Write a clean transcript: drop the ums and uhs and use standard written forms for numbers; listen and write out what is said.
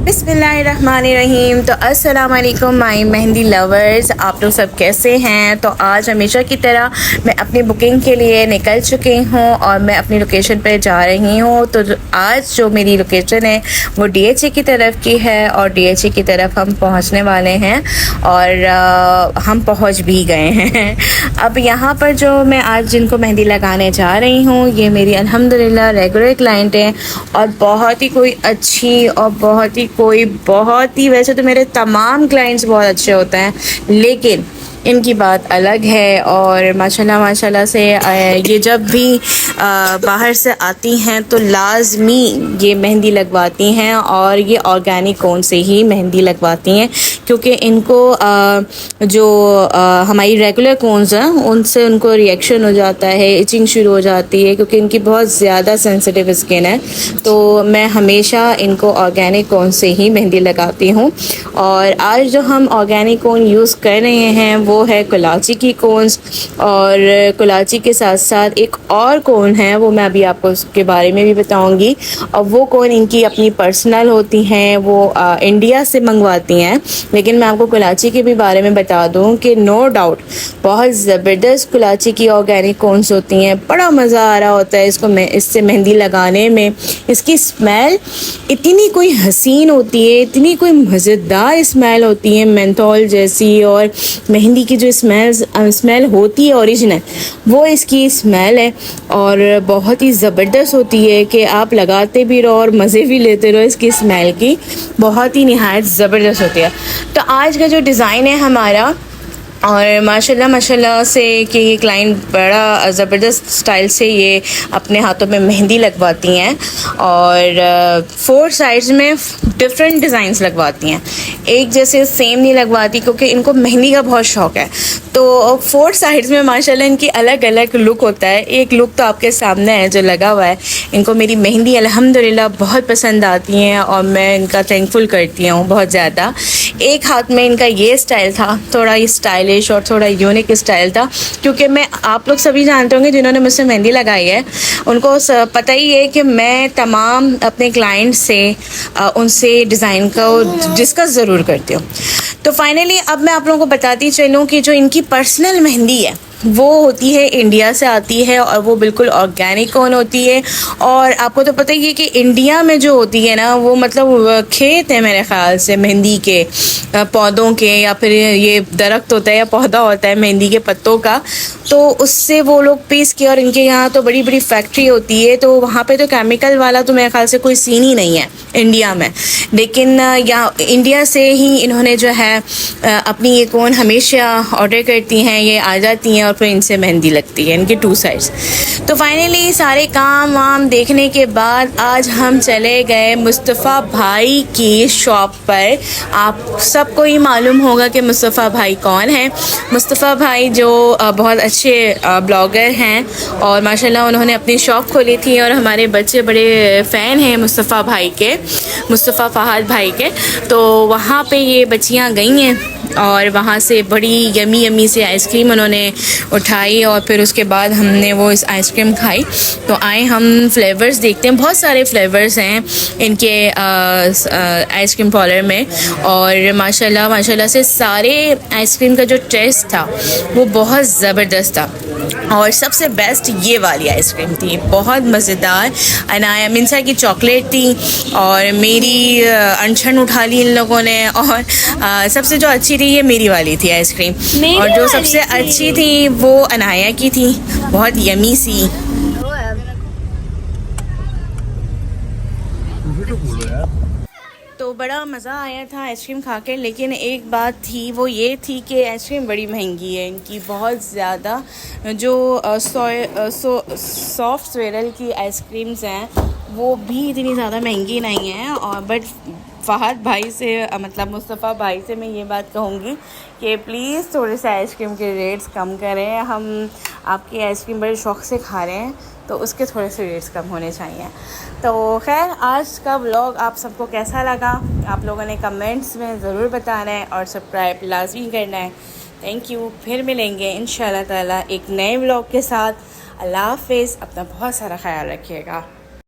बिस्मिल्लाहिर्रहमानिर्रहीम। तो अस्सलाम वालेकुम माय मेहंदी लवर्स, आप लोग सब कैसे हैं। तो आज हमेशा की तरह मैं अपनी बुकिंग के लिए निकल चुकी हूँ और मैं अपनी लोकेशन पर जा रही हूँ। तो आज जो मेरी लोकेशन है वो DHA की तरफ की है और DHA की तरफ हम पहुँचने वाले हैं और हम पहुँच भी गए हैं। अब यहाँ पर जो मैं आज जिनको मेहंदी लगाने जा रही हूँ ये मेरी अल्हम्दुलिल्लाह रेगुलर क्लाइंट हैं और बहुत ही कोई अच्छी और बहुत ही वैसे तो मेरे तमाम क्लाइंट्स बहुत अच्छे होते हैं, लेकिन इनकी बात अलग है। और माशाल्लाह से ये जब भी बाहर से आती हैं तो लाजमी ये मेहंदी लगवाती हैं और ये ऑर्गेनिक कोन से ही मेहंदी लगवाती हैं, क्योंकि इनको जो हमारी रेगुलर कोन्स हैं उनसे उनको रिएक्शन हो जाता है, इचिंग शुरू हो जाती है, क्योंकि इनकी बहुत ज़्यादा सेंसिटिव स्किन है। तो मैं हमेशा इनको ऑर्गेनिक कोन से ही मेहंदी लगाती हूँ। और आज जो हम ऑर्गेनिक कोन यूज़ कर रहे हैं वो है कुलाची की कोन्स, और कुलाची के साथ साथ एक और कोन है वो मैं अभी आपको उसके बारे में भी बताऊंगी। और वो कोन इनकी अपनी पर्सनल होती हैं, वो इंडिया से मंगवाती हैं। लेकिन मैं आपको कुलाची के भी बारे में बता दूं कि नो डाउट बहुत ज़बरदस्त कुलाची की ऑर्गेनिक कोन्स होती हैं। बड़ा मज़ा आ रहा होता है इससे मेहंदी लगाने में। इसकी स्मेल इतनी कोई हसीन होती है, इतनी कोई मज़ेदार स्मेल होती है मेंथोल जैसी, और मेहंदी की जो स्मेल होती है ओरिजिनल वो इसकी स्मेल है और बहुत ही ज़बरदस्त होती है कि आप लगाते भी रहो और मज़े भी लेते रहो। इसकी स्मेल की बहुत ही निहायत ज़बरदस्त होती है। तो आज का जो डिज़ाइन है हमारा, और माशाल्लाह से कि ये क्लाइंट बड़ा ज़बरदस्त स्टाइल से ये अपने हाथों में मेहंदी लगवाती हैं और 4 साइड्स में डिफरेंट डिज़ाइंस लगवाती हैं, एक जैसे सेम नहीं लगवाती, क्योंकि इनको मेहंदी का बहुत शौक़ है। तो 4 साइड्स में माशाल्लाह इनकी अलग अलग लुक होता है। एक लुक तो आपके सामने है जो लगा हुआ है। इनको मेरी मेहंदी अल्हम्दुलिल्लाह बहुत पसंद आती हैं और मैं इनका थैंकफुल करती हूँ बहुत ज़्यादा। एक हाथ में इनका ये स्टाइल था, थोड़ा ये स्टाइलिश और थोड़ा यूनिक स्टाइल था, क्योंकि मैं आप लोग सभी जानते होंगे जिन्होंने मुझसे मेहंदी लगाई है उनको पता ही है कि मैं तमाम अपने क्लाइंट से उनसे डिज़ाइन को डिस्कस ज़रूर करती हूँ। तो फाइनली अब मैं आप लोगों को बताती चलूँ कि जो इनकी पर्सनल मेहंदी है वो होती है इंडिया से आती है और वो बिल्कुल ऑर्गेनिक कोन होती है। और आपको तो पता ही है कि इंडिया में जो होती है ना वो मतलब खेत है मेरे ख़्याल से मेहंदी के पौधों के, या फिर ये दरख्त होता है या पौधा होता है मेहंदी के पत्तों का, तो उससे वो लोग पीस के, और इनके यहाँ तो बड़ी बड़ी फैक्ट्री होती है, तो वहाँ पे तो केमिकल वाला तो मेरे ख़्याल से कोई सीन ही नहीं है इंडिया में। लेकिन यहाँ इंडिया से ही इन्होंने जो है अपनी ये कोन हमेशा ऑर्डर करती हैं, ये आ जाती हैं और फिर इनसे मेहंदी लगती है इनके 2 साइड्स। तो फाइनली सारे काम वाम देखने के बाद आज हम चले गए मुस्तफ़ा भाई की शॉप पर। आप सबको ही मालूम होगा कि मुस्तफ़ा भाई कौन है। मुस्तफ़ा भाई जो बहुत अच्छे ब्लॉगर हैं और माशाल्लाह उन्होंने अपनी शॉप खोली थी और हमारे बच्चे बड़े फ़ैन हैं मुस्तफ़ा भाई के, मुस्तफ़ा फ़हाद भाई के। तो वहाँ पे ये बच्चियाँ गई हैं और वहाँ से बड़ी यमी से आइसक्रीम उन्होंने उठाई और फिर उसके बाद हमने वो इस आइसक्रीम खाई। तो आए हम फ्लेवर्स देखते हैं, बहुत सारे फ्लेवर्स हैं इनके आइसक्रीम पार्लर में। और माशाल्लाह से सारे आइसक्रीम का जो टेस्ट था वो बहुत ज़बरदस्त था। और सबसे बेस्ट ये वाली आइसक्रीम थी, बहुत मज़ेदार। अनाया मिंसा की चॉकलेट थी और मेरी अनछन उठा ली इन लोगों ने। और सबसे जो अच्छी थी ये मेरी वाली थी आइसक्रीम, और जो सबसे अच्छी थी वो अनाया की थी, बहुत यमी सी। तो बड़ा मज़ा आया था आइसक्रीम खा कर। लेकिन एक बात थी वो ये थी कि आइसक्रीम बड़ी महंगी है इनकी, बहुत ज़्यादा। जो सॉफ्ट स्वेरल की आइसक्रीम्स हैं वो भी इतनी ज़्यादा महंगी नहीं हैं। और बट फ़हाद भाई से मतलब मुस्तफ़ा भाई से मैं ये बात कहूँगी कि प्लीज़ थोड़े से आइसक्रीम के रेट्स कम करें। हम आपकी आइसक्रीम बड़े शौक़ से खा रहे हैं तो उसके थोड़े से रेट्स कम होने चाहिए। तो खैर आज का व्लॉग आप सबको कैसा लगा आप लोगों ने कमेंट्स में ज़रूर बताना है और सब्सक्राइब लाजमी करना है। Thank you. फिर मिलेंगे इंशाल्लाह ताला एक नए व्लॉग के साथ। अल्लाह हाफ़िज़। अपना बहुत सारा ख्याल रखिएगा।